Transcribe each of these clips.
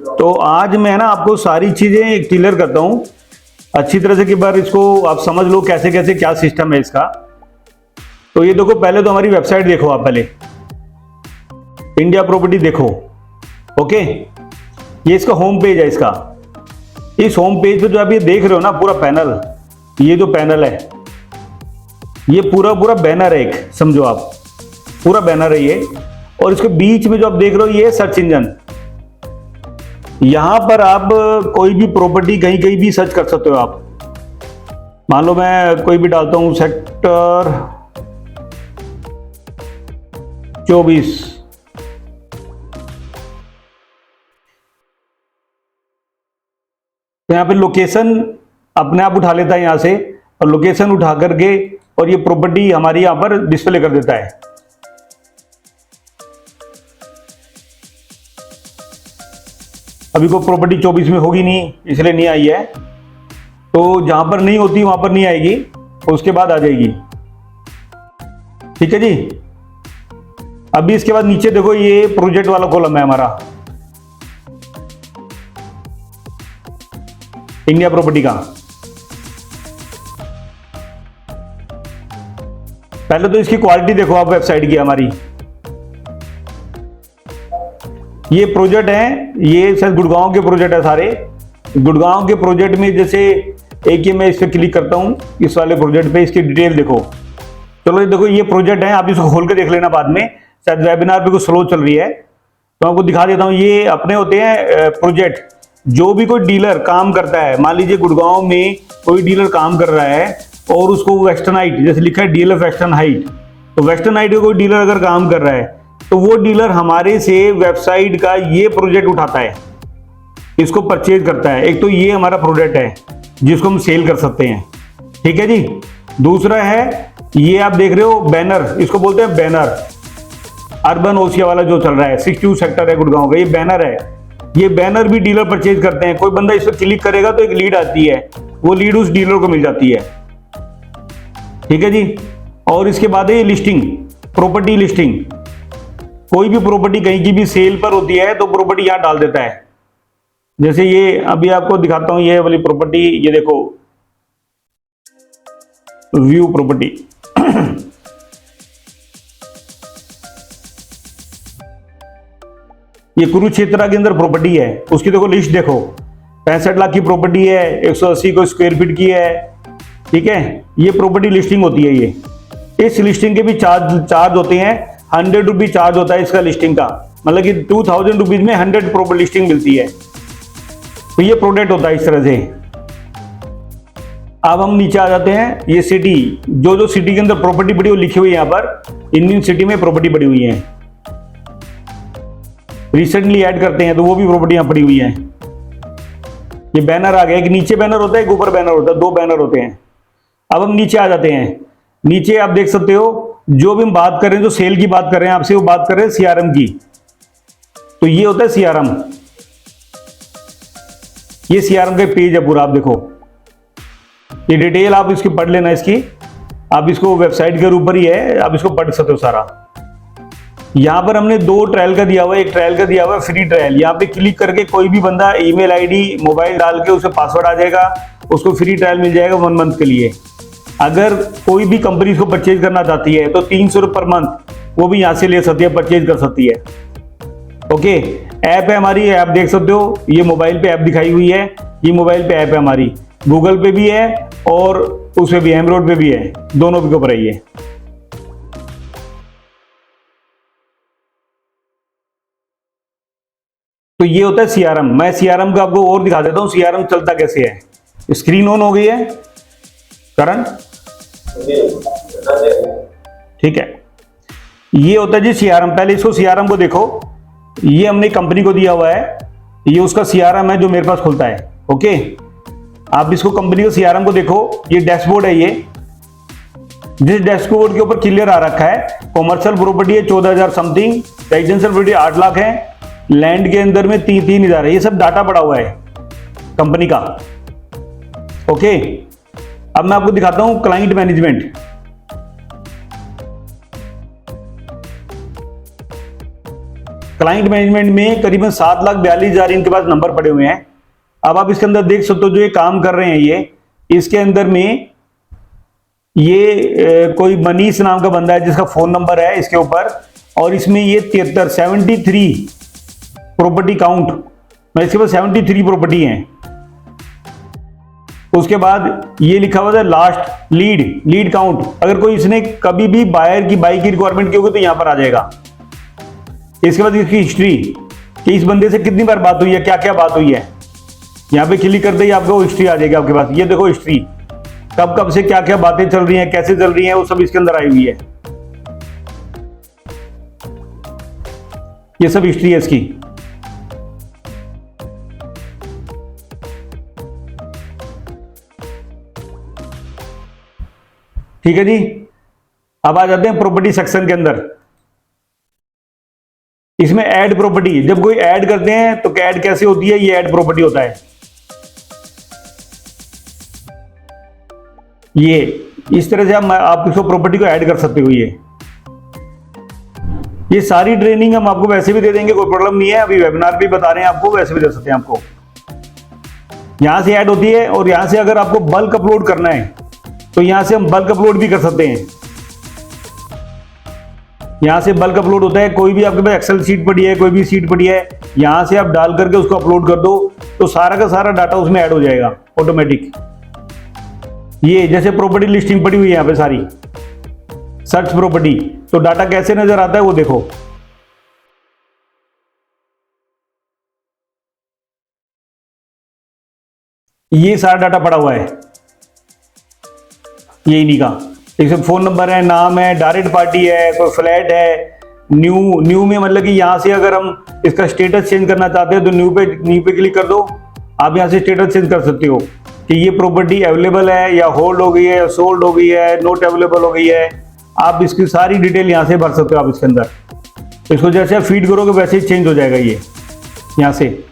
तो आज मैं ना आपको सारी चीजें क्लियर करता हूं अच्छी तरह से कि बार इसको आप समझ लो कैसे कैसे क्या सिस्टम है इसका। तो ये देखो, पहले तो हमारी वेबसाइट देखो, आप पहले इंडिया प्रॉपर्टी देखो। ओके, ये इसका होम पेज है इसका। इस होम पेज पे जो आप ये देख रहे हो ना पूरा पैनल, ये जो पैनल है ये पूरा पूरा बैनर है, एक समझो आप पूरा बैनर है ये। और इसके बीच में जो आप देख रहे हो ये सर्च इंजन। यहां पर आप कोई भी प्रॉपर्टी कहीं कहीं भी सर्च कर सकते हो आप। मान लो मैं कोई भी डालता हूं सेक्टर 24, तो यहां पे लोकेशन अपने आप उठा लेता है यहां से, और लोकेशन उठा करके और ये प्रॉपर्टी हमारी यहां पर डिस्प्ले कर देता है। अभी कोई प्रॉपर्टी 24 में होगी नहीं, इसलिए नहीं आई है, तो जहां पर नहीं होती वहां पर नहीं आएगी, उसके बाद आ जाएगी। ठीक है जी। अभी इसके बाद नीचे देखो, ये प्रोजेक्ट वाला कॉलम है हमारा इंडिया प्रॉपर्टी का। पहले तो इसकी क्वालिटी देखो आप वेबसाइट की हमारी। ये प्रोजेक्ट है, ये सर गुड़गांव के प्रोजेक्ट है सारे। गुड़गांव के प्रोजेक्ट में जैसे एक ही मैं इस पर क्लिक करता हूं, इस वाले प्रोजेक्ट पे इसकी डिटेल देखो। चलो ये देखो, ये प्रोजेक्ट है, आप इसको खोल के देख लेना बाद में, शायद वेबिनार पे कुछ स्लो चल रही है तो आपको दिखा देता हूं। ये अपने होते हैं प्रोजेक्ट। जो भी कोई डीलर काम करता है, मान लीजिए गुड़गांव में कोई डीलर काम कर रहा है और उसको वेस्टर्न हाइट, जैसे लिखा है डीलर वेस्टर्न हाइट, तो वेस्टर्न हाइट का कोई डीलर अगर काम कर रहा है तो वो डीलर हमारे से वेबसाइट का ये प्रोजेक्ट उठाता है, इसको परचेज करता है। एक तो ये हमारा प्रोजेक्ट है जिसको हम सेल कर सकते हैं। ठीक है जी। दूसरा है ये आप देख रहे हो बैनर, इसको बोलते हैं बैनर। अर्बन ओसिया वाला जो चल रहा है, 62 सेक्टर है गुड़गांव का, ये बैनर है। ये बैनर भी डीलर परचेज करते हैं। कोई बंदा इस पर क्लिक करेगा तो एक लीड आती है, वो लीड उस डीलर को मिल जाती है। ठीक है जी। और इसके बाद है ये लिस्टिंग, प्रॉपर्टी लिस्टिंग। कोई भी प्रॉपर्टी कहीं की भी सेल पर होती है तो प्रॉपर्टी यहां डाल देता है। जैसे ये अभी आपको दिखाता हूं, ये वाली प्रॉपर्टी, ये देखो व्यू प्रॉपर्टी। ये कुरुक्षेत्र के अंदर प्रॉपर्टी है, उसकी देखो लिस्ट देखो, 65 लाख की प्रॉपर्टी है, 180 को स्क्वायर फीट की है। ठीक है, ये प्रॉपर्टी लिस्टिंग होती है। ये इस लिस्टिंग के भी चार्ज होते हैं, 100 रुपीज चार्ज होता है इसका लिस्टिंग का, मतलब कि 2000 रुपीज में 100 प्रॉपर्टी लिस्टिंग मिलती है। तो ये प्रोडक्ट होता है इस तरह से। अब हम नीचे आ जाते हैं, ये सिटी, जो जो सिटी के अंदर प्रॉपर्टी पड़ी हुई लिखी हुई है यहाँ पर, इंडियन सिटी में प्रॉपर्टी पड़ी हुई है, रिसेंटली ऐड करते हैं तो वो भी प्रॉपर्टी यहाँ पड़ी हुई है। ये बैनर आ गया, एक नीचे बैनर होता है, एक ऊपर बैनर होता है, दो बैनर होते हैं। अब हम नीचे आ जाते हैं। नीचे आप देख सकते हो, जो भी हम बात कर रहे हैं, जो सेल की बात कर रहे हैं आपसे, वो बात कर रहे हैं सीआरएम की। तो ये होता है सीआरएम। ये सीआरएम का पेज है पूरा, आप देखो ये डिटेल आप इसकी पढ़ लेना इसकी। आप इसको वेबसाइट के ऊपर ही है, आप इसको पढ़ सकते हो सारा। यहां पर हमने 2 ट्रायल का दिया हुआ है, एक ट्रायल का दिया हुआ है फ्री ट्रायल। यहाँ पे क्लिक करके कोई भी बंदा ईमेल आईडी मोबाइल डाल के उसे पासवर्ड आ जाएगा, उसको फ्री ट्रायल मिल जाएगा 1 मंथ के लिए। अगर कोई भी कंपनी इसको परचेज करना चाहती है तो 300 रुपये पर मंथ वो भी यहां से ले सकती है, परचेज कर सकती है। ओके, ऐप है हमारी, ऐप देख सकते हो, ये मोबाइल पे ऐप दिखाई हुई है, ये मोबाइल पे ऐप है हमारी, गूगल पे भी है और उस पे भी, एंड्रॉइड पे भी है, दोनों के ऊपर है ये। तो ये होता है सीआरएम। मैं सीआरएम का आपको और दिखा देता हूं, सीआरएम चलता कैसे है। स्क्रीन ऑन हो गई है करण? ठीक है, ये होता है जी सीआरएम। पहले इसको सीआरएम को देखो, ये हमने कंपनी को दिया हुआ है, ये उसका सीआरएम है जो मेरे पास खुलता है। ओके, आप इसको कंपनी को सीआरएम को देखो, ये डैशबोर्ड है। ये जिस डैशबोर्ड के ऊपर क्लियर आ रखा है, कॉमर्शियल प्रॉपर्टी है 14,000 समथिंग, रेजिडेंशियल प्रॉपर्टी 8 लाख है, लैंड के अंदर में 3,000 है। ये सब डाटा पड़ा हुआ है कंपनी का। ओके, अब मैं आपको दिखाता हूं क्लाइंट मैनेजमेंट। क्लाइंट मैनेजमेंट में करीबन 7,42,000 इनके पास नंबर पड़े हुए हैं। अब आप इसके अंदर देख सकते हो जो ये काम कर रहे हैं, ये इसके अंदर में ये कोई मनीष नाम का बंदा है जिसका फोन नंबर है इसके ऊपर, और इसमें ये 73 प्रॉपर्टी काउंट, इसके पास 73 प्रॉपर्टी हैं। उसके बाद ये लिखा हुआ था लास्ट लीड काउंट, अगर कोई इसने कभी भी बायर की बाई की रिक्वायरमेंट की होगी तो यहां पर आ जाएगा। इसके बाद इसकी हिस्ट्री कि इस बंदे से कितनी बार बात हुई है, क्या क्या बात हुई है, यहां पे क्लिक करते ही आपको हिस्ट्री आ जाएगी आपके पास। ये देखो हिस्ट्री, कब कब से क्या क्या बातें चल रही हैं, कैसे चल रही हैं, वो सब इसके अंदर आई हुई है। ये सब हिस्ट्री है इसकी। ठीक है जी। अब आ जाते हैं प्रॉपर्टी सेक्शन के अंदर। इसमें ऐड प्रॉपर्टी, जब कोई ऐड करते हैं तो ऐड कैसे होती है, ये ऐड प्रॉपर्टी होता है। ये इस तरह से आप इसको प्रॉपर्टी को ऐड कर सकते हो। ये सारी ट्रेनिंग हम आपको वैसे भी दे देंगे, कोई प्रॉब्लम नहीं है। अभी वेबिनार पे बता रहे हैं आपको, वैसे भी दे सकते हैं आपको। यहां से ऐड होती है, और यहां से अगर आपको बल्क अपलोड करना है तो यहां से हम बल्क अपलोड भी कर सकते हैं। यहां से बल्क अपलोड होता है, कोई भी आपके पास एक्सेल शीट पड़ी है, कोई भी शीट पड़ी है, यहां से आप डाल करके उसको अपलोड कर दो तो सारा का सारा डाटा उसमें ऐड हो जाएगा ऑटोमेटिक। ये जैसे प्रॉपर्टी लिस्टिंग पड़ी हुई है यहां पे सारी, सर्च प्रॉपर्टी, तो डाटा कैसे नजर आता है वो देखो। ये सारा डाटा पड़ा हुआ है, ये इन्हीं का। इसमें फोन नंबर है, नाम है, डायरेक्ट पार्टी है, कोई फ्लैट है, न्यू में मतलब कि यहां से अगर हम इसका स्टेटस चेंज करना चाहते हैं तो न्यू पे क्लिक कर दो। आप यहां से स्टेटस चेंज कर सकते हो कि ये प्रॉपर्टी अवेलेबल है या होल्ड हो गई है या सोल्ड हो गई है, नॉट अवेलेबल हो गई है। आप इसकी सारी डिटेल यहां से भर सकते हो आप इसके अंदर। इसको जैसे आप फीड करोगे वैसे ही चेंज हो जाएगा। ये यहां से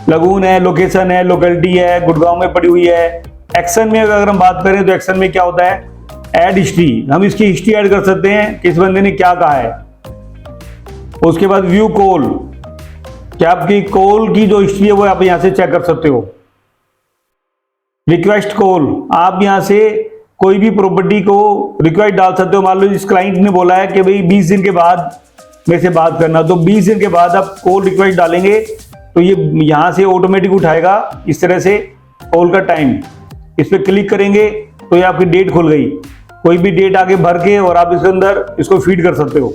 लगून है, लोकेशन है, लोकेलिटी है, गुड़गांव में पड़ी हुई है। एक्शन में अगर हम बात करें तो एक्शन में क्या होता है, ऐड हिस्ट्री, हम इसकी हिस्ट्री ऐड कर सकते हैं, किस बंदे ने क्या कहा है। उसके बाद व्यू कॉल, क्या आपकी कॉल की जो हिस्ट्री है वो आप यहां से चेक कर सकते हो। रिक्वेस्ट कॉल, आप यहां से कोई भी प्रॉपर्टी को रिक्वेस्ट डाल सकते हो। मान लो इस क्लाइंट ने बोला है कि भाई 20 दिन के बाद मेरे से बात करना, तो 20 दिन के बाद आप कॉल रिक्वेस्ट डालेंगे तो ये यहां से ऑटोमेटिक उठाएगा इस तरह से कॉल का टाइम। इस पर क्लिक करेंगे तो ये आपकी डेट खुल गई, कोई भी डेट आगे भर के और आप इसके अंदर इसको फीड कर सकते हो।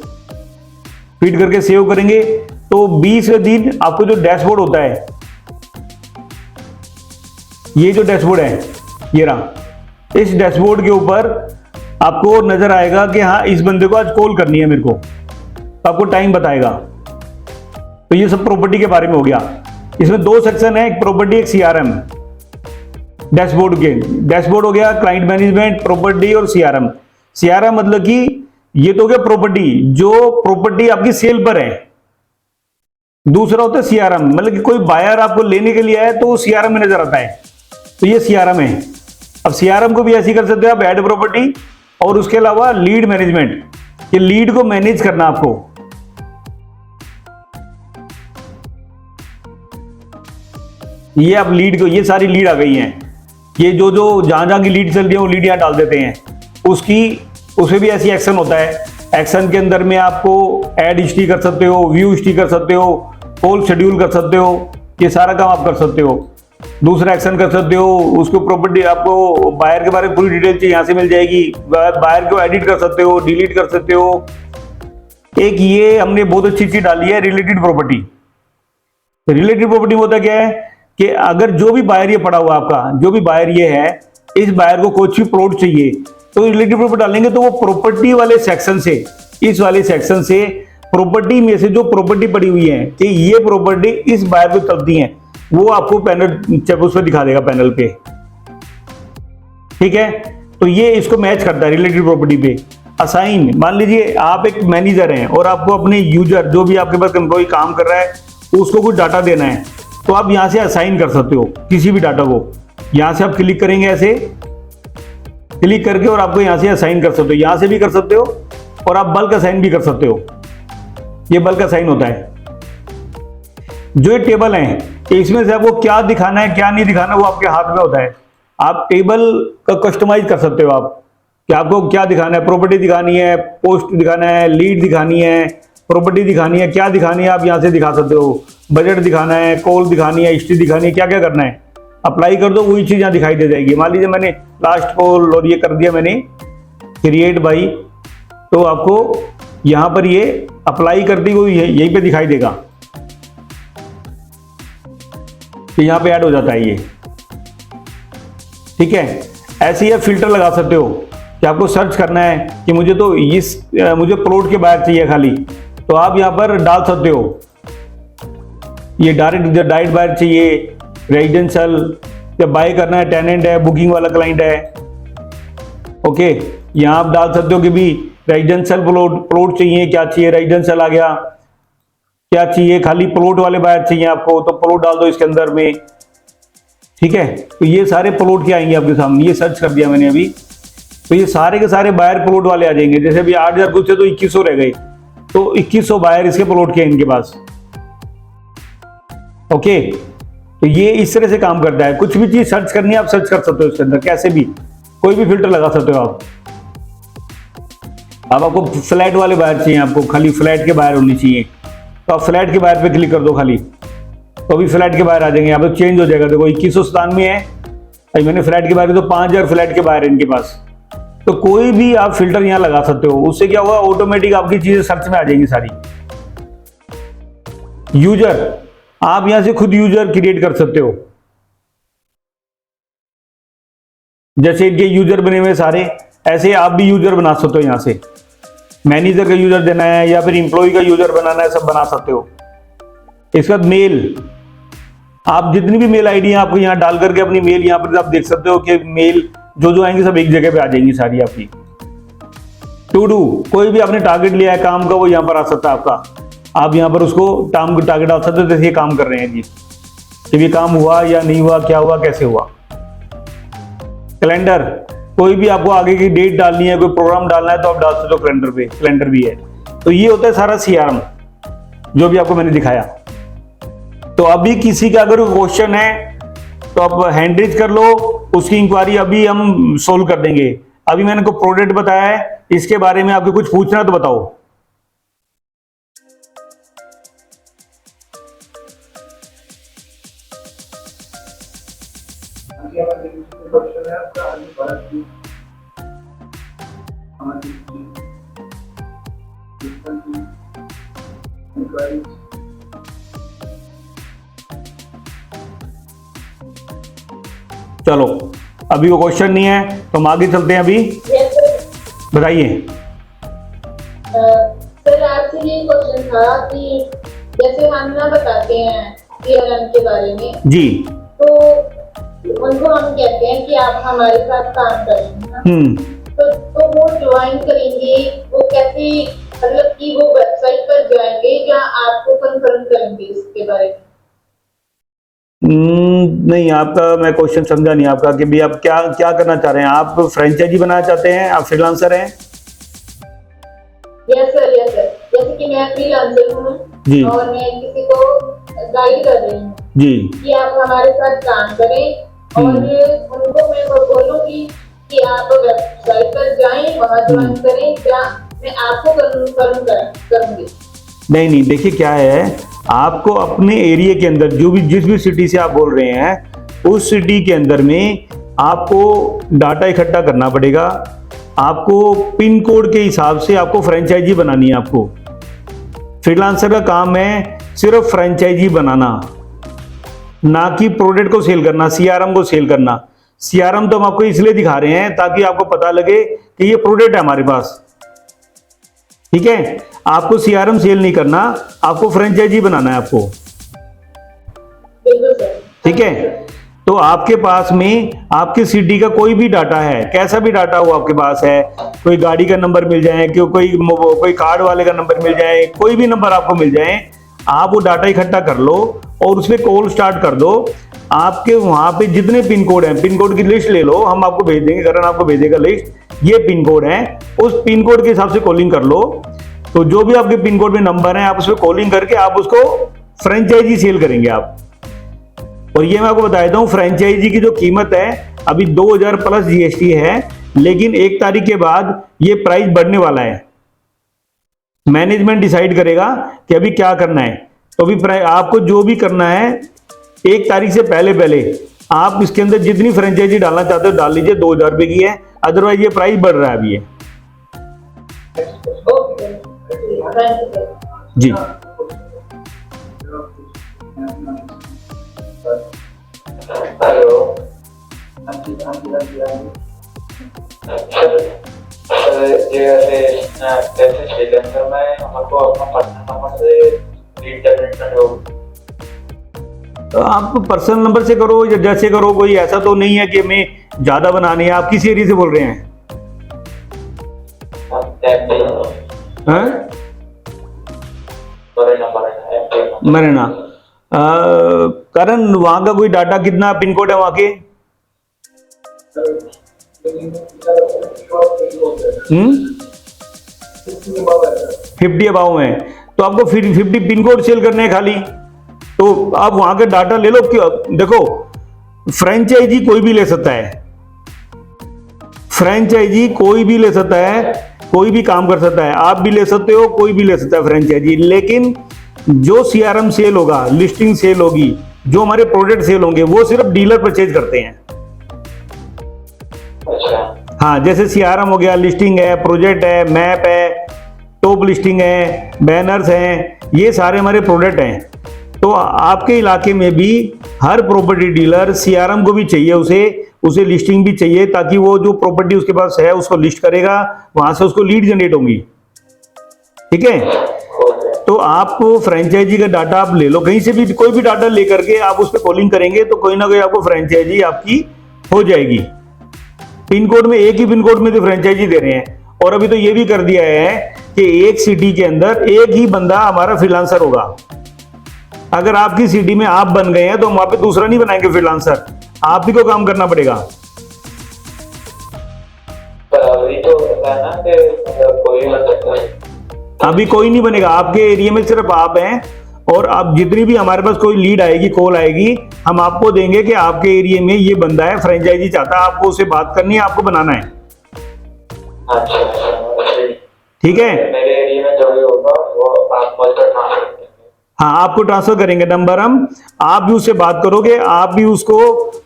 फीड करके सेव करेंगे तो 20वें दिन आपको जो डैशबोर्ड होता है, ये जो डैशबोर्ड है ये रहा, इस डैशबोर्ड के ऊपर आपको नजर आएगा कि हाँ इस बंदे को आज कॉल करनी है मेरे को, तो आपको टाइम बताएगा। तो ये सब प्रॉपर्टी के बारे में हो गया। इसमें दो सेक्शन है, एक प्रॉपर्टी एक सीआरएम। डैशबोर्ड हो गया क्लाइंट मैनेजमेंट, प्रॉपर्टी और सीआरएम। सीआरएम मतलब कि ये तो हो गया प्रॉपर्टी, जो प्रॉपर्टी आपकी सेल पर है। दूसरा होता है सीआरएम, मतलब कि कोई बायर आपको लेने के लिए आया तो वो सीआरएम में नजर आता है, तो ये सीआरएम है। अब सीआरएम को भी ऐसे कर सकते हो आप, ऐड प्रॉपर्टी, और उसके अलावा लीड मैनेजमेंट, ये लीड को मैनेज करना आपको। ये आप लीड को, ये सारी लीड आ गई हैं, ये जो जहां की लीड चल रही है वो लीड यहां डाल देते हैं। उसमें भी ऐसी एक्शन होता है। एक्शन के अंदर में आपको ऐड हिस्ट्री कर सकते हो, व्यू हिस्ट्री कर सकते हो, कॉल शेड्यूल कर सकते हो, ये सारा काम आप कर सकते हो। दूसरा एक्शन कर सकते हो, उसको प्रॉपर्टी आपको बायर के बारे में पूरी डिटेल चाहिए यहाँ से मिल जाएगी। बायर को एडिट कर सकते हो, डिलीट कर सकते हो। एक ये हमने बहुत अच्छी चीज डाली है, रिलेटेड प्रॉपर्टी। रिलेटेड प्रॉपर्टी में होता क्या है कि अगर जो भी बायर ये पड़ा हुआ आपका, जो भी बायर ये है, इस बायर को कुछ भी प्लॉट चाहिए तो रिलेटेड प्रॉपर्टी डालेंगे तो वो प्रॉपर्टी वाले सेक्शन से, इस वाले सेक्शन से प्रॉपर्टी में से जो प्रॉपर्टी पड़ी हुई है कि ये प्रॉपर्टी इस बायर को चलती है, वो आपको पैनल उस पर दिखा देगा पैनल पे। ठीक है, तो ये इसको मैच करता है रिलेटेड प्रॉपर्टी पे। असाइन, मान लीजिए आप एक मैनेजर हैं और आपको अपने यूजर, जो भी आपके पास एम्प्लॉय काम कर रहा है, उसको कुछ डाटा देना है, तो आप यहां से असाइन कर सकते हो किसी भी डाटा को। यहां से आप क्लिक करेंगे, ऐसे क्लिक करके, और आपको यहां से असाइन कर सकते हो। यहां से भी कर सकते हो और आप बल्क असाइन भी कर सकते हो। ये बल्क का साइन होता है। जो ये टेबल है इसमें से आपको क्या दिखाना है क्या नहीं दिखाना वो आपके हाथ में होता है। आप टेबल का कस्टमाइज कर सकते हो आप कि आपको क्या दिखाना है, प्रॉपर्टी दिखानी है, पोस्ट दिखाना है, लीड दिखानी है, प्रॉपर्टी दिखानी है, क्या दिखानी है आप यहाँ से दिखा सकते हो। बजट दिखाना है, कॉल दिखानी है, हिस्ट्री दिखानी है, क्या क्या करना है अप्लाई कर दो, वही चीज़ यहाँ दिखाई दे जाएगी। मान लीजिए मैंने लास्ट कॉल और ये कर दिया मैंने क्रिएट बाई, तो आपको यहाँ पर ये अप्लाई करती हुई यहीं पे दिखाई देगा, तो यहाँ पे ऐड हो जाता है ये। ठीक है, ऐसे ही आप फिल्टर लगा सकते हो कि आपको सर्च करना है कि मुझे तो मुझे प्लॉट के बाहर चाहिए खाली, तो आप यहाँ पर डाल सकते हो ये डायरेक्ट बायर चाहिए, रेजिडेंशियल या बाय करना है, टेनेंट है, बुकिंग वाला क्लाइंट है। ओके, यहाँ आप डाल सकते हो कि भी रेजिडेंशियल प्लॉट चाहिए, क्या चाहिए, रेजिडेंशियल आ गया, क्या चाहिए, खाली प्लॉट वाले बायर चाहिए आपको तो प्लॉट डाल दो इसके अंदर में। ठीक है, तो ये सारे प्लॉट के आएंगे आपके सामने, ये सर्च कर दिया मैंने अभी, तो ये सारे के सारे बायर प्लॉट वाले आ जाएंगे। जैसे अभी 8000 कुछ थे तो 2100 रह गए, तो 2100 बायर इसके प्लॉट के हैं इनके पास। ओके, तो ये इस तरह से काम करता है। कुछ भी चीज सर्च करनी है आप सर्च कर सकते हो इसके अंदर, कैसे भी कोई भी फिल्टर लगा सकते हो आप। अब आपको फ्लैट वाले बायर चाहिए, आपको खाली फ्लैट के बायर होनी चाहिए, तो आप फ्लैट के बायर पे क्लिक कर दो खाली, तो अभी फ्लैट के बायर आ जाएंगे। यहाँ पे चेंज हो जाएगा, देखो 2197 है, अभी मैंने फ्लैट के बायर तो 5000 फ्लैट के बायर है इनके पास। तो कोई भी आप फिल्टर यहाँ लगा सकते हो, उससे क्या होगा ऑटोमेटिक आपकी चीजें सर्च में आ जाएंगी सारी। यूजर, आप यहां से खुद यूजर क्रिएट कर सकते हो, जैसे इनके यूजर बने हुए सारे, ऐसे आप भी यूजर बना सकते हो। यहां से मैनेजर का यूजर देना है या फिर इंप्लॉय का यूजर बनाना है, सब बना सकते हो। इसके बाद मेल, आप जितनी भी मेल आईडी है आपको यहाँ डाल करके अपनी मेल यहाँ पर आप देख सकते हो कि मेल जो आएंगी सब एक जगह पे आ जाएंगी सारी आपकी। टू डू, कोई भी आपने टारगेट लिया है काम का वो यहाँ पर आ सकता है आपका, आप यहाँ पर उसको काम का टारगेट डाल सकते हो, जैसे ये काम कर रहे हैं जी, कि ये काम हुआ या नहीं हुआ, क्या हुआ, कैसे हुआ। कैलेंडर, कोई भी आपको आगे की डेट डालनी है, कोई प्रोग्राम डालना है तो आप डाल सकते हो कैलेंडर पे, कैलेंडर भी है। तो ये होता है सारा सीआरएम जो भी आपको मैंने दिखाया। तो अभी किसी का अगर क्वेश्चन है तो आप हैंड रेज कर लो, उसकी इंक्वायरी अभी हम सोल्व कर देंगे। अभी मैंने को प्रोडक्ट बताया है, इसके बारे में आपको कुछ पूछना है तो बताओ। चलो, अभी वो क्वेश्चन नहीं है तो हम आगे चलते हैं। अभी बताइए। सर आपसे ये क्वेश्चन था कि जैसे हम ना बताते हैं सीआरएम के बारे में जी, तो उनको हम कहते हैं कि आप हमारे साथ काम करेंगे, तो वो ज्वाइन करेंगे, वो कैसे, मतलब कि वो वेबसाइट पर जाएंगे या आपको कंफर्म करेंगे इसके बारे में? नहीं, आपका मैं क्वेश्चन समझा नहीं आपका कि भी आप क्या क्या करना चाह रहे हैं। आप फ्रेंचाइजी बनाना चाहते हैं, आप फ्रीलांसर हैं? Yes sir, yes sir. जैसे कि मैं फ्रीलांसर हूँ जी, और मैं किसी को गाइड कर रही हूँ जी, कि आप हमारे साथ काम करें, और उनको मैं बोलूंगी कि आप वेबसाइट पर जाएं, वहां ज्वाइन करें, क्या मैं आपको कंफर्म करूंगी? नहीं, देखिए क्या है, आपको अपने एरिया के अंदर जिस भी सिटी से आप बोल रहे हैं उस सिटी के अंदर में आपको डाटा इकट्ठा करना पड़ेगा। आपको पिन कोड के हिसाब से आपको फ्रेंचाइजी बनानी है। आपको फ्रीलांसर का काम है सिर्फ फ्रेंचाइजी बनाना, ना कि प्रोडक्ट को सेल करना, सीआरएम को सेल करना। सीआरएम तो हम आपको इसलिए दिखा रहे हैं ताकि आपको पता लगे कि ये प्रोडक्ट है हमारे पास। ठीक है, आपको सीआरएम सेल नहीं करना, आपको फ्रेंचाइजी बनाना है आपको। ठीक है, तो आपके पास में आपके सिटी का कोई भी डाटा है, कैसा भी डाटा हो आपके पास है, कोई गाड़ी का नंबर मिल जाए, कोई कार्ड वाले का नंबर मिल जाए, कोई भी नंबर आपको मिल जाए, आप वो डाटा इकट्ठा कर लो और उसमें कॉल स्टार्ट कर दो। आपके वहां पे जितने पिन कोड हैं, पिन कोड की लिस्ट ले लो, हम आपको भेज देंगे, करण आपको भेजेगा लिस्ट, ये पिन कोड है, उस पिन कोड के हिसाब से कॉलिंग कर लो। तो जो भी आपके पिन कोड में नंबर है आप उसमें कॉलिंग करके आप उसको फ्रेंचाइजी सेल करेंगे आप। और ये मैं आपको बता देता हूँ, फ्रेंचाइजी की जो कीमत है अभी 2000 प्लस जीएसटी है, लेकिन 1 तारीख के बाद ये प्राइस बढ़ने वाला है। मैनेजमेंट डिसाइड करेगा कि अभी क्या करना है। तो अभी आपको जो भी करना है 1 तारीख से पहले पहले आप इसके अंदर जितनी फ्रेंचाइजी डालना चाहते हो डाल लीजिए। 2000 रुपए की है, अदरवाइज ये प्राइस बढ़ रहा है अभी ये। जी हेलो जैसे श्रीलंका में हमको अपना पर्सनल नंबर से लीड जनरेट करने होगा। तो आप पर्सनल नंबर से करो या जैसे करो, कोई ऐसा तो नहीं है कि हमें ज्यादा बनानी है। आप किस एरिया से बोल रहे हैं? हैं? मरेना। करण, वहां का कोई डाटा कितना पिन कोड है वहां के? 50 अबाव है। तो आपको 50 पिन कोड सेल करने हैं खाली, तो आप वहां का डाटा ले लो। क्यों? देखो, फ्रेंचाइजी कोई भी ले सकता है, फ्रेंचाइजी कोई भी ले सकता है, कोई भी काम कर सकता है। आप भी ले सकते हो, कोई भी ले सकता है फ्रेंचाइजी। लेकिन जो सीआरएम सेल होगा, लिस्टिंग सेल होगी, जो हमारे प्रोडक्ट सेल होंगे, वो सिर्फ डीलर परचेज करते हैं। हाँ, जैसे सीआरएम हो गया, लिस्टिंग है, प्रोजेक्ट है, मैप है, टॉप लिस्टिंग है, बैनर्स हैं, ये सारे हमारे प्रोडक्ट हैं। तो आपके इलाके में भी हर प्रॉपर्टी डीलर सीआरएम को भी चाहिए, उसे लिस्टिंग भी चाहिए, ताकि वो जो प्रॉपर्टी उसके पास है उसको लिस्ट करेगा, वहां से उसको लीड जनरेट होंगी। ठीक है? तो आप फ्रेंचाइजी का डाटा आप ले लो, कहीं से भी कोई भी डाटा लेकर के आप उस पर कॉलिंग करेंगे तो कोई ना कोई आपको फ्रेंचाइजी आपकी हो जाएगी। पिन कोड में, एक ही पिन कोड में तो फ्रेंचाइजी दे रहे हैं। और अभी तो ये भी कर दिया है कि एक सिटी के अंदर एक ही बंदा हमारा फ्रीलांसर होगा। अगर आपकी सिटी में आप बन गए हैं तो हम वहां पे दूसरा नहीं बनाएंगे फ्रीलांसर, आप ही को काम करना पड़ेगा। अभी कोई नहीं बनेगा, आपके एरिया में सिर्फ आप हैं। और आप जितनी भी हमारे पास कोई लीड आएगी, कॉल आएगी, हम आपको देंगे कि आपके एरिया में ये बंदा है, फ्रेंचाइजी चाहता है, आपको उससे बात करनी है, आपको बनाना है। ठीक है? मेरे एरिया में जो भी होगा वो आप हाँ, आपको ट्रांसफर करेंगे नंबर हम, आप भी उससे बात करोगे, आप भी उसको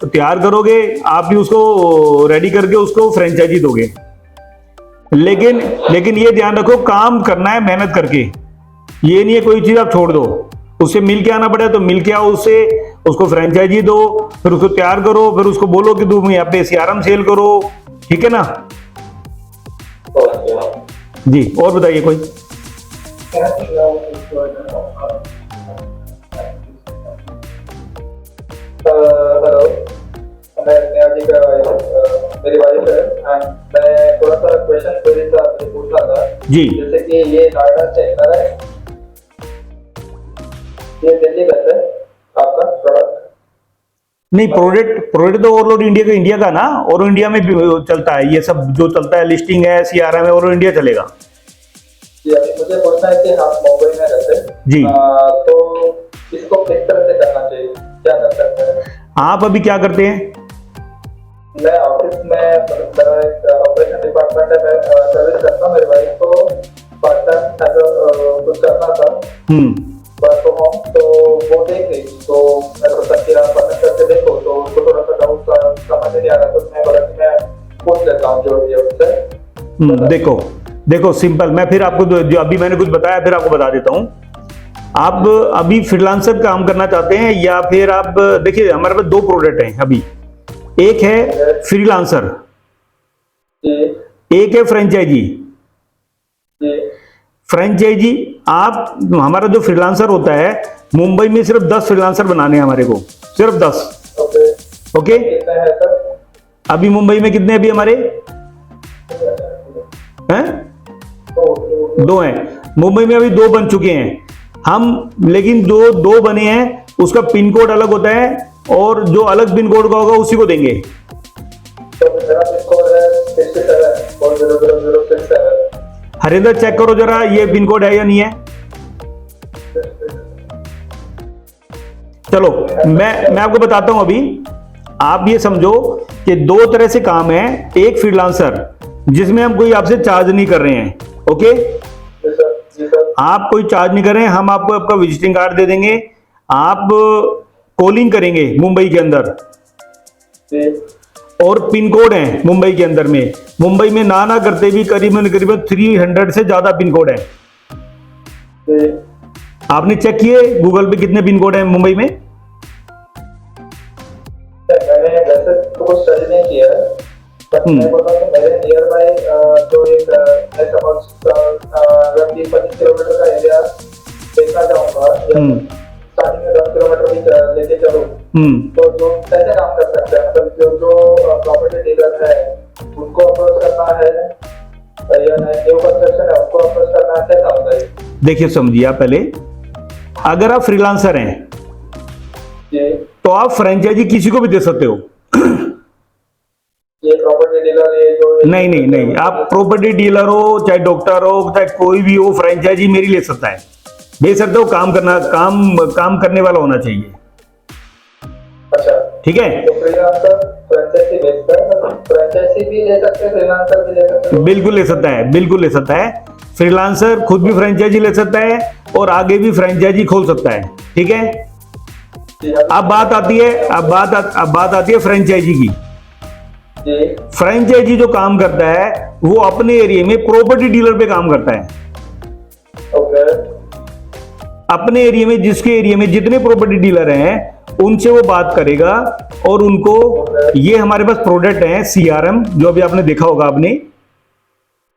तैयार करोगे, आप भी उसको रेडी करके उसको फ्रेंचाइजी दोगे। लेकिन ये ध्यान रखो, काम करना है मेहनत करके। ये नहीं है कोई चीज आप छोड़ दो, उससे मिल के आना पड़े तो मिल के आओ उससे, उसको फ्रेंचाइजी दो, फिर उसको तैयार करो, फिर उसको बोलो कि तुम यहाँ पे सीआरएम सेल करो। ठीक है ना जी? और बताइए कोई? हेलो, मैं स्नेहा जी का मेरी वाइफ है। मैं थोड़ा सा क्वेश्चन पूछना था जी। जैसे कि ये नोएडा से है, ये दिल्ली का है आपका प्रोडक्ट? नहीं, प्रोडक्ट तो ओवरऑल इंडिया का ना, और इंडिया में भी चलता है ये सब, जो चलता है लिस्टिंग है, सीआरएम है, और इंडिया चलेगा। अभी मुझे पूछना है कि हम मुंबई में रहते हैं जी, तो इसको किस तरह से करना चाहिए, क्या कर सकते हैं? आप अभी क्या करते हैं? मैं ऑफिस में, मेरा एक ऑपरेशन डिपार्टमेंट है, मैं सर्विस करता हूँ। मेरी वाइफ को पार्ट टाइम कुछ करना था वर्क फ्रॉम होम, तो वो देख रही, तो मैं सोचा कि आप पता करके देखो, तो उसको थोड़ा सा डाउट समझ नहीं आ रहा, तो मैं बोला कि मैं पूछ लेता हूँ जो भी है उससे। देखो सिंपल, मैं फिर आपको जो अभी मैंने कुछ बताया फिर आपको बता देता हूँ। आप अभी फ्रीलांसर काम करना चाहते हैं या फिर आप, देखिए हमारे पास 2 प्रोडक्ट हैं अभी। एक है फ्रीलांसर, एक है फ्रेंचाइजी। फ्रेंचाइजी, आप, हमारा जो फ्रीलांसर होता है, मुंबई में सिर्फ 10 फ्रीलांसर बनाने हैं हमारे को, सिर्फ 10। ओके? अभी मुंबई में कितने अभी हमारे हैं? 2 हैं। मुंबई में अभी 2 बन चुके हैं हम, लेकिन जो 2 बने हैं उसका पिन कोड अलग होता है, और जो अलग पिन कोड का होगा उसी को देंगे। तो मेरा पिन कोड है 67 और 00067। हरिंदर चेक करो जरा, ये पिन कोड है या नहीं है। चलो मैं आपको बताता हूं। अभी आप ये समझो कि दो तरह से काम है। एक फ्रीलांसर जिसमें हम कोई आपसे चार्ज नहीं कर रहे हैं, ओके, आप कोई चार्ज नहीं कर रहे हैं, हम आपको आपका विजिटिंग कार्ड दे देंगे, आप कॉलिंग करेंगे मुंबई के अंदर, और पिन कोड है मुंबई के अंदर में, मुंबई में ना करते भी करीबन 300 से ज्यादा पिन कोड है। आपने चेक किए गूगल पे कितने पिन कोड है मुंबई में? मैंने वैसे तो कुछ स्टडी नहीं किया है, बट मैं बोल रहा हूँ मेरे नियर बाय जो एक मैं समझ 20-25 किलोमीटर का एरिया देखना चाहूंगा, या स्टार्टिंग में 10 किलोमीटर भी लेके चलूँ, तो जो कैसे काम कर सकते हैं, मतलब जो प्रॉपर्टी डीलर है उनको अप्रोच करना है या न्यू कंस्ट्रक्शन है उनको अप्रोच करना है, कैसा होता है? देखिए समझिए, आप पहले अगर आप फ्रीलांसर हैं तो आप फ्रेंचाइजी किसी को भी दे सकते हो। ये प्रॉपर्टी डीलर है जो नहीं, आप प्रॉपर्टी डीलर हो, चाहे डॉक्टर हो, चाहे कोई भी हो, फ्रेंचाइजी मेरी ले सकता है, दे सकते हो। काम करने वाला होना चाहिए। अच्छा, ठीक है, तो फ्रीलांसर फ्रेंचाइजी बेचता है, फ्रेंचाइजी भी ले सकते हैं, फ्रीलांसर भी ले सकते हैं? बिल्कुल ले सकता है, बिल्कुल ले सकता है। फ्रीलांसर खुद भी फ्रेंचाइजी ले सकता है और आगे भी फ्रेंचाइजी खोल सकता है। ठीक है, अब बात आती है फ्रेंचाइजी की। फ्रेंचाइजी जो काम करता है वो अपने एरिया में प्रॉपर्टी डीलर पे काम करता है। ओके, अपने एरिया में, जिसके एरिया में जितने प्रॉपर्टी डीलर हैं उनसे वो बात करेगा और उनको ये हमारे पास प्रोडक्ट है CRM, जो अभी आपने देखा होगा आपने।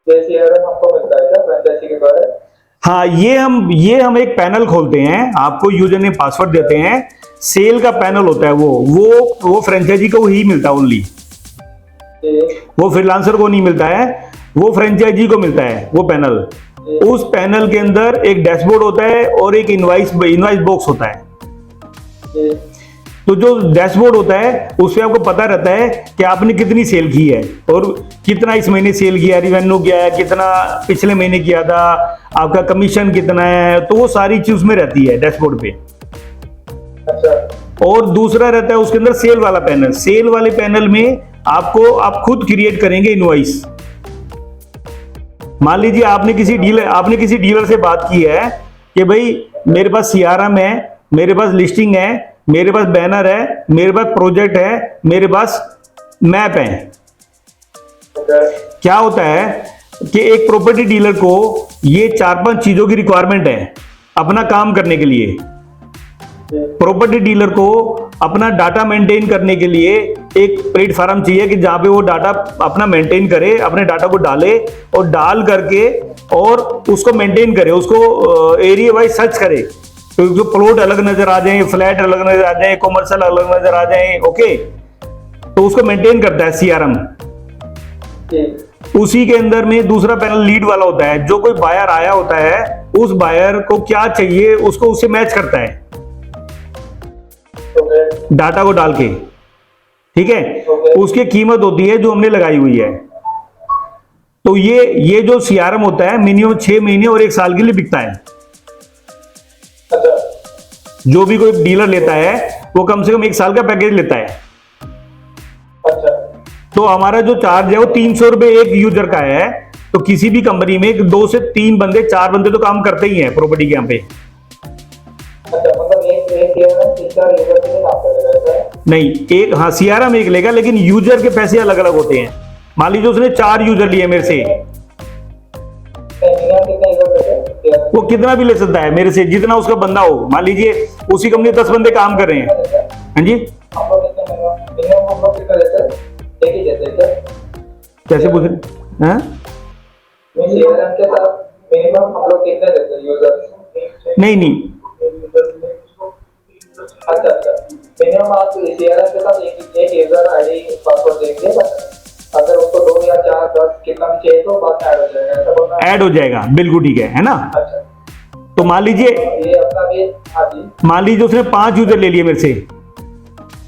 CRM हमको मिलता है क्या फ्रेंचाइजी के द्वारा? हाँ, ये हम एक पैनल खोलते हैं, आपको यूजर नेम पासवर्ड देते हैं, सेल का पैनल होता है वो फ्रेंचाइजी को ही मिलता है ओनली, वो फ्रीलांसर को नहीं मिलता है, वो फ्रेंचाइजी को मिलता है वो पैनल। उस पैनल के अंदर एक डैशबोर्ड होता है और एक इनवाइस बॉक्स होता है। तो जो डैशबोर्ड होता है उसमें आपको पता रहता है कि आपने कितनी सेल की है और कितना इस महीने सेल किया, रिवेन्यू क्या है, कितना पिछले महीने किया था, आपका कमीशन कितना है, तो वो सारी चीज उसमें रहती है डैशबोर्ड पे। अच्छा, और दूसरा रहता है उसके अंदर सेल वाला पैनल। सेल वाले पैनल में आप खुद क्रिएट करेंगे इनवॉइस। मान लीजिए आपने किसी डीलर से बात की है कि भाई मेरे पास CRM है, मेरे पास लिस्टिंग है, मेरे पास बैनर है, मेरे पास प्रोजेक्ट है, मेरे पास मैप है। क्या होता है कि एक प्रॉपर्टी डीलर को ये 4-5 चीजों की रिक्वायरमेंट है अपना काम करने के लिए। प्रॉपर्टी डीलर को अपना डाटा मेंटेन करने के लिए एक प्लेटफॉर्म चाहिए कि जहां पे वो डाटा अपना मेंटेन करे, अपने डाटा को डाले और डाल करके और उसको मेंटेन करे, उसको एरिया वाइज सर्च करे, तो जो प्लॉट अलग नजर आ जाए, फ्लैट अलग नजर आ जाए, कॉमर्शियल अलग नजर आ जाए, ओके, तो उसको मेंटेन करता है CRM। उसी के अंदर में दूसरा पैनल लीड वाला होता है, जो कोई बायर आया होता है उस बायर को क्या चाहिए उसको उससे मैच करता है डाटा को डाल के। ठीक है, उसकी कीमत होती है जो हमने लगाई हुई है। तो ये जो CRM होता है मिनिमम 6 महीने और 1 साल के लिए बिकता है। जो भी कोई डीलर लेता है वो कम से कम 1 साल का पैकेज लेता है। अच्छा, तो हमारा जो चार्ज है वो 300 रुपए एक यूजर का है। तो किसी भी कंपनी में 2 से 3 बंदे 4 बंदे तो काम करते ही हैं प्रॉपर्टी के यहाँ पे। अच्छा, मतलब एक CRM 3-4 यूजर के लिए काम करेगा? नहीं, हाँ CRM एक लेगा, लेकिन यूजर के पैसे अलग अलग होते हैं। मान लीजिए उसने 4 यूजर लिए मेरे से, वो कितना भी ले सकता है मेरे से, जितना उसका बंदा हो। मान लीजिए उसी कंपनी 10 बंदे काम कर रहे हैं। हाँ जी, कैसे पूछ रहे हैं? नहीं, अच्छा, मिनिमम आप CRM के साथ एक यूजर आईडी पासवर्ड देंगे, अगर उसको 2 या 4 10 कितना भी चाहिए तो बात ऐड हो जाएगा, ऐसा बोलना? ऐड हो जाएगा, बिल्कुल ठीक है ना। अच्छा, तो मान लीजिए ये अपना भी, हाँ जी, मान लीजिए उसने 5 यूजर ले लिए मेरे से।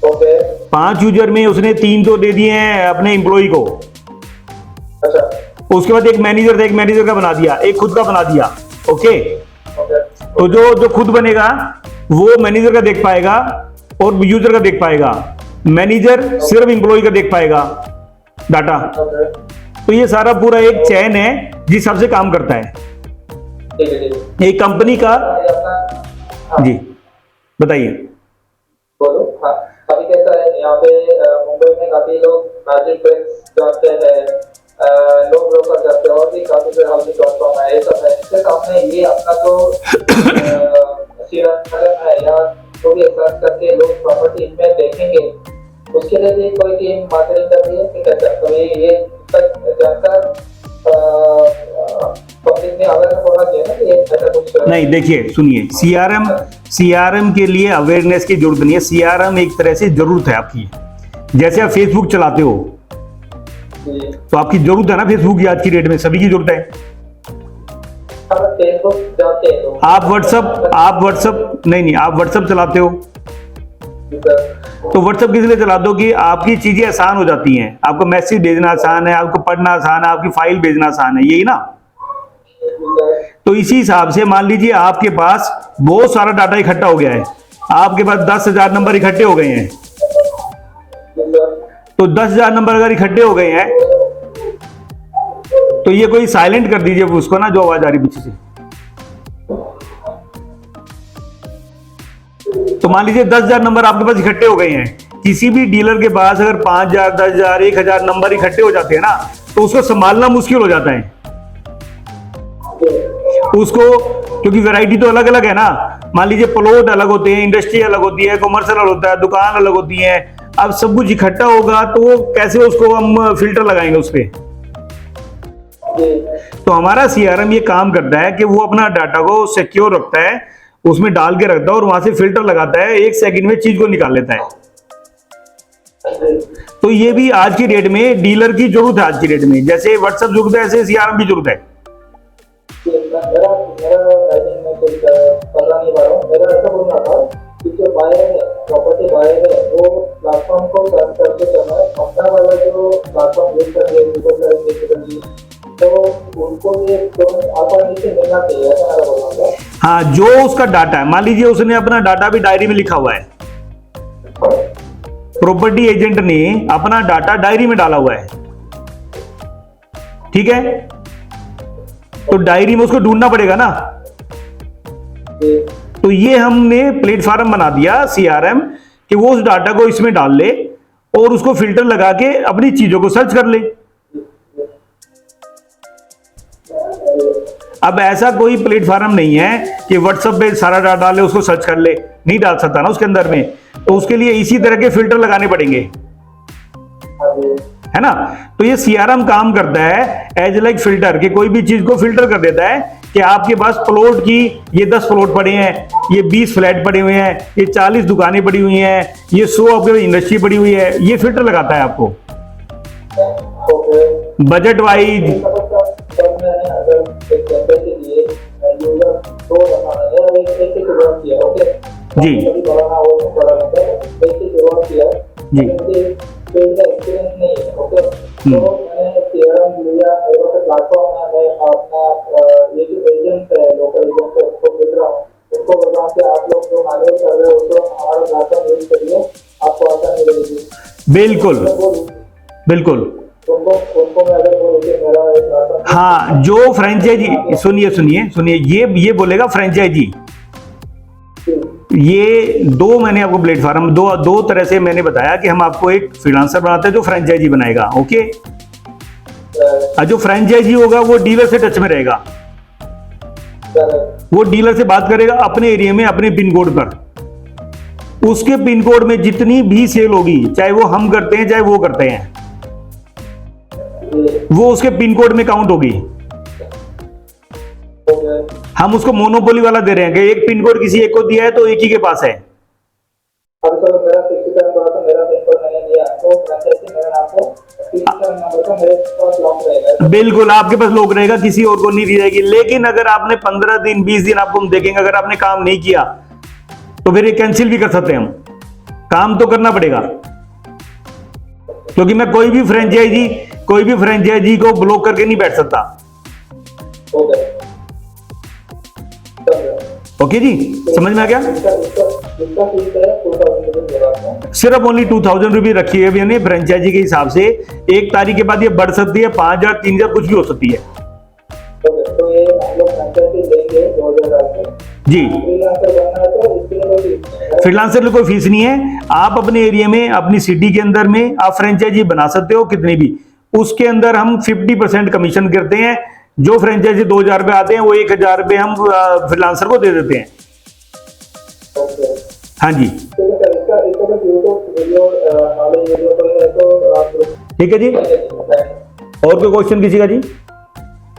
ओके, 5 यूजर में उसने 3 तो दे दिए हैं अपने एम्प्लॉय को, अच्छा, उसके बाद एक मैनेजर था, एक मैनेजर का बना दिया, एक खुद का बना दिया। ओके, ओके तो जो खुद बनेगा वो मैनेजर का देख पाएगा और यूजर का देख पाएगा। मैनेजर सिर्फ एम्प्लॉय का देख पाएगा डाटा। ओके तो ये सारा पूरा एक चैन है जिस हिसाब से काम करता है ठीक है ठीक है। एक कंपनी का। ये अपना हाँ, जी बताइए। बोलो। हाँ, अभी कैसा है यहाँ पे मुंबई में काफी लोग मैजिक ब्रिक्स जाते हैं, लोग ब्रोकर जाते हैं और भी काफी सारे हाउसिंग डॉट कॉम है, ये सब है। इसके सामने ये अपना जो सीआरएम है या जो भी सर्च करके लोग प्रॉपर्टी इसमें देखेंगे, उसके लिए भी कोई टीम मार्केटिंग कर रही है कि कैसा? तो ये तक जानकर पब्लिक में अवेयर होना चाहिए ना कि ये ऐसा कुछ नहीं, देखिए सुनिए, सीआरएम के लिए अवेयरनेस की जरूरत नहीं है। सीआरएम एक तरह से जरूरत है आपकी। जैसे आप फेसबुक चलाते हो तो आपकी जरूरत है ना फेसबुक की, आज की डेट में सभी की जरूरत है। फेसबुक जाते हैं तो आप व्हाट्सअप नहीं, आप व्हाट्सअप चलाते हो तो व्हाट्सएप किस लिए चलाते हो कि आपकी चीजें आसान हो जाती हैं। आपको मैसेज भेजना आसान है, आपको पढ़ना आसान है, आपकी फाइल भेजना आसान है, यही ना। तो इसी हिसाब से मान लीजिए आपके पास बहुत सारा डाटा इकट्ठा हो गया है, आपके पास 10,000 नंबर इकट्ठे हो गए हैं। तो 10,000 नंबर अगर इकट्ठे हो गए हैं तो ये कोई साइलेंट कर दीजिए उसको ना, जो आवाज आ रही पीछे से। तो मान लीजिए 10,000 नंबर आपके पास इकट्ठे हो गए हैं। किसी भी डीलर के पास अगर 5,000, 10,000, 1,000 नंबर इकट्ठे हो जाते हैं ना, तो उसको संभालना मुश्किल हो जाता है उसको, क्योंकि वैरायटी तो अलग अलग है ना। मान लीजिए प्लॉट अलग होते हैं, इंडस्ट्री अलग होती है, कमर्शियल अलग होता है, दुकान अलग होती है। अब सब कुछ इकट्ठा होगा तो कैसे उसको हम फिल्टर लगाएंगे उस पर। तो हमारा सीआरएम ये काम करता है कि वो अपना डाटा को सिक्योर रखता है, उसमें डाल के रखता है और वहां से फिल्टर लगाता है, 1 सेकंड में चीज को निकाल लेता है। तो ये भी आज की डेट में डीलर की जरूरत है। आज की डेट में जैसे व्हाट्सएप जरूरत है, ऐसे सीआरएम की जरूरत है। मेरा ऐसा बोलना था कि जो बायर है, प्रॉपर्टी बायर है, वो प्लेटफॉर्म को सर्च करते समय अपना वाला जो प्लेटफॉर्म यूज कर रहे हैं तो उनको ये ऑपॉर्चुनिटी मिलना चाहिए, ऐसा मेरा बोलना था। हाँ, जो उसका डाटा है, मान लीजिए उसने अपना डाटा भी डायरी में लिखा हुआ है, प्रॉपर्टी एजेंट ने अपना डाटा डायरी में डाला हुआ है, ठीक है। तो डायरी में उसको ढूंढना पड़ेगा ना। तो ये हमने प्लेटफॉर्म बना दिया सीआरएम कि वो उस डाटा को इसमें डाल ले और उसको फिल्टर लगा के अपनी चीजों को सर्च कर ले। अब ऐसा कोई प्लेटफॉर्म नहीं है कि व्हाट्सएप पे सारा डाटा डाले उसको सर्च कर ले, नहीं डाल सकता ना उसके अंदर में। तो उसके लिए इसी तरह के फिल्टर लगाने पड़ेंगे, है ना। तो ये सीआरएम काम करता है एज लाइक फिल्टर, कि कोई भी चीज को फिल्टर कर देता है कि आपके पास प्लॉट की ये 10 प्लॉट पड़े हैं, ये 20 फ्लैट पड़े हुए हैं, ये 40 दुकानें पड़ी हुई हैं, ये 100 आपके इंडस्ट्री पड़ी हुई है। ये फिल्टर लगाता है आपको बजट वाइज। जी जी एक्सपीरियंस नहीं है, ओके। तो मैंने सीआरएम लिया, प्लेटफॉर्म है, मैं अपना ये जो एजेंट है, लोकल एजेंट है, उसको भेज रहा हूँ, उसको बोल रहा हूँ कि आप लोग जो मैनेज कर रहे हो उसको हमारा प्लेटफॉर्म यूज करिए, आपको आसानी मिलेगी। बिल्कुल बिल्कुल। उनको मैं अगर बोलूँ कि मेरा एक प्लेटफॉर्म, हाँ, जो फ्रेंचाइजी, सुनिए ये बोलेगा फ्रेंचाइजी। ये मैंने आपको प्लेटफॉर्म दो तरह से मैंने बताया कि हम आपको एक फ्रीलांसर बनाते हैं जो फ्रेंचाइजी बनाएगा, ओके। और जो फ्रेंचाइजी होगा वो डीलर से टच में रहेगा, वो डीलर से बात करेगा अपने एरिया में, अपने पिन कोड पर। उसके पिन कोड में जितनी भी सेल होगी, चाहे वो हम करते हैं चाहे वो करते हैं, वो उसके पिन कोड में काउंट होगी। हम उसको मोनोपोली वाला दे रहे हैं कि एक पिन कोड किसी एक को दिया है तो एक ही के पास है। अब सर मेरा 67 था, मेरा पिन कोड मैंने दिया तो फ्रेंचाइजी मेरा नाम को 67 नंबर का मेरे पास लॉक रहेगा। बिल्कुल आपके पास लॉक रहेगा, किसी और को नहीं दी जाएगी। लेकिन अगर आपने 15 दिन 20 दिन आपको हम देखेंगे, अगर आपने काम नहीं किया तो फिर ये कैंसिल भी कर सकते हैं हम। काम तो करना पड़ेगा, क्योंकि मैं कोई भी फ्रेंचाइजी कोई भी फ्रेंचाइजी को ब्लॉक करके नहीं बैठ सकता। ओके ओके जी, समझ में आ गया। इसका फीस है 2000 रुपये बोला। सिर्फ ओनली 2000 रुपये रखी है अभी हमने फ्रेंचाइजी के हिसाब से। 1 तारीख के बाद ये बढ़ सकती है, 5000, 3000 कुछ भी हो सकती है। ओके, तो ये हम लोग फ्रेंचाइजी लेंगे 2000 से जी, फ्रीलांसर बनना है तो इसके लिए कोई फीस नहीं है। फ्रीलांसर में कोई फीस नहीं है। आप अपने एरिया में, अपनी सिटी के अंदर में आप फ्रेंचाइजी बना सकते हो कितनी भी। उसके अंदर हम 50% कमीशन करते हैं। जो फ्रेंचाइजी 2000 रुपये आते हैं वो 1000 रुपये हम फ्रीलांसर को दे देते हैं। ओके, हाँ जी, ठीक है सर, इसका तो यूट्यूब वीडियो नॉलेज वीडियो कोई है तो आप ठीक है जी। और कोई क्वेश्चन किसी का जी?